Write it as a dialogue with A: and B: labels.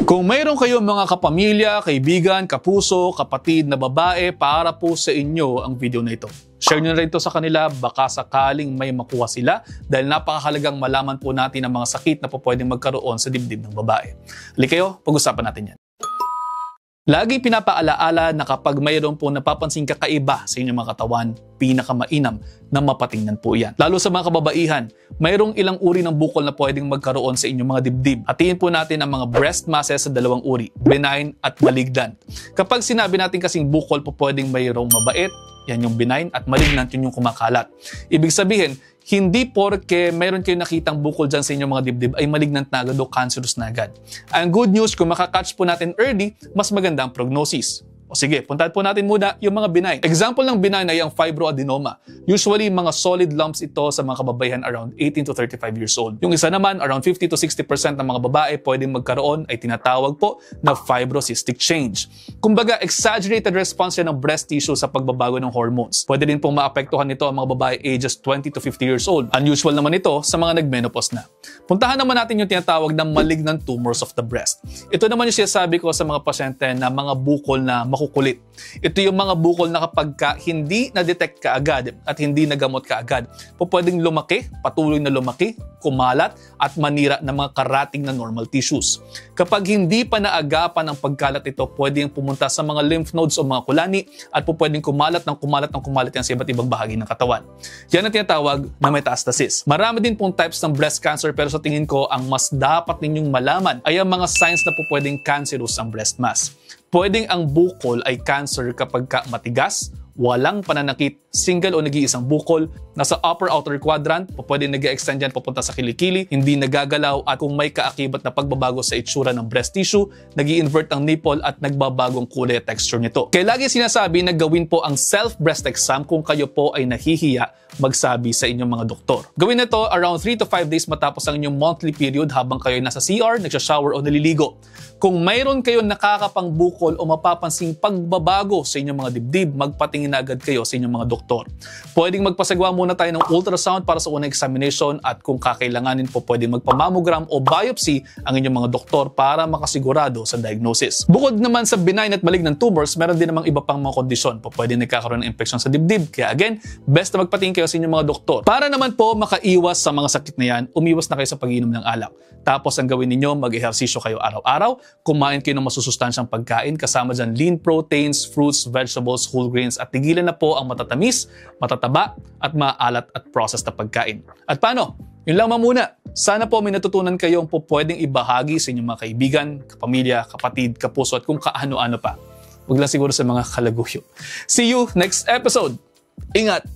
A: Kung mayroon kayong mga kapamilya, kaibigan, kapuso, kapatid na babae, para po sa inyo ang video na ito. Share nyo na rin ito sa kanila, baka sakaling may makuha sila dahil napakahalagang malaman po natin ang mga sakit na po pwedeng magkaroon sa dibdib ng babae. Hali kayo, pag-usapan natin yan. Lagi pinapaalaala na kapag mayroon po napapansing kakaiba sa inyong mga katawan, pinakamainam na mapatingnan po yan. Lalo sa mga kababaihan, mayroong ilang uri ng bukol na pwedeng magkaroon sa inyong mga dibdib. Hatiin po natin ang mga breast masses sa dalawang uri, benign at malignant. Kapag sinabi natin kasing bukol po pwedeng mayroong mabait, yan yung benign, at malignant yun yung kumakalat. Ibig sabihin, hindi porke mayroon kayong nakitang bukol dyan sa inyong mga dibdib ay malignant na agad o cancerous na agad. Ang good news, kung makakatch po natin early, mas maganda ang prognosis. O sige, puntahan po natin muna yung mga benign. Example ng benign ay ang fibroadenoma. Usually, mga solid lumps ito sa mga kababaihan around 18 to 35 years old. Yung isa naman, around 50 to 60% ng mga babae pwedeng magkaroon ay tinatawag po na fibrocystic change. Kumbaga, exaggerated response yan ng breast tissue sa pagbabago ng hormones. Pwede din pong maapektuhan nito ang mga babae ages 20 to 50 years old. Unusual naman ito sa mga nagmenopause na. Puntahan naman natin yung tinatawag na malignant tumors of the breast. Ito naman yung sinasabi ko sa mga pasyente na mga bukol na makukulit. Ito yung mga bukol na kapag hindi na-detect kaagad at hindi nagamot kaagad, pwedeng lumaki, patuloy na lumaki, kumalat at manira ng mga karating na normal tissues. Kapag hindi pa naagapan ang pagkalat ito, pwedeng pumunta sa mga lymph nodes o mga kulani at pwedeng kumalat yan sa iba't ibang bahagi ng katawan. Yan ang tinatawag na metastasis. Marami din pong types ng breast cancer, pero sa tingin ko, ang mas dapat ninyong malaman ay ang mga signs na pwedeng cancerous ang breast mass. Pwedeng ang bukol ay cancer kapag matigas, walang pananakit, single o nag-iisang bukol, nasa upper outer quadrant, pwedeng nag-extend yan papunta sa kilikili, hindi nagagalaw, at kung may kaakibat na pagbabago sa itsura ng breast tissue, nag-i-invert ang nipple at nagbabagong kulay at texture nito. Kaya lagi sinasabi na gawin po ang self-breast exam kung kayo po ay nahihiya magsabi sa inyong mga doktor. Gawin nito around 3 to 5 days matapos ang inyong monthly period habang kayo nasa CR, nagsha-shower o naliligo. Kung mayroon kayong nakakapang bukol o mapapansing pagbabago sa inyong mga dibdib, magpatingin na agad kayo sa inyong mga doktor. Pwedeng magpasagawa muna tayo ng ultrasound para sa unang examination, at kung kakailanganin po, pwedeng magpamammogram o biopsy ang inyong mga doktor para makasigurado sa diagnosis. Bukod naman sa benign at malignant tumors, meron din namang iba pang mga kondisyon. Pwedeng nagkakaroon ng infection sa dibdib. Kaya again, best na magpatingin kayo sa inyong mga doktor. Para naman po makaiwas sa mga sakit na yan, umiwas na kayo sa pag-inom ng alak. Tapos ang gawin ninyo, mag-ehersisyo kayo araw-araw, kumain kayo ng masusustansyang pagkain, kasama dyan lean proteins, fruits, vegetables, whole grains, at tigilan na po ang matatamis, matataba, at maalat at processed na pagkain. At paano? Yun lang muna. Sana po may natutunan kayong po pwedeng ibahagi sa inyong mga kaibigan, kapamilya, kapatid, kapuso, at kung kaano-ano pa. Huwag lang siguro sa mga kalaguyo. See you next episode. Ingat!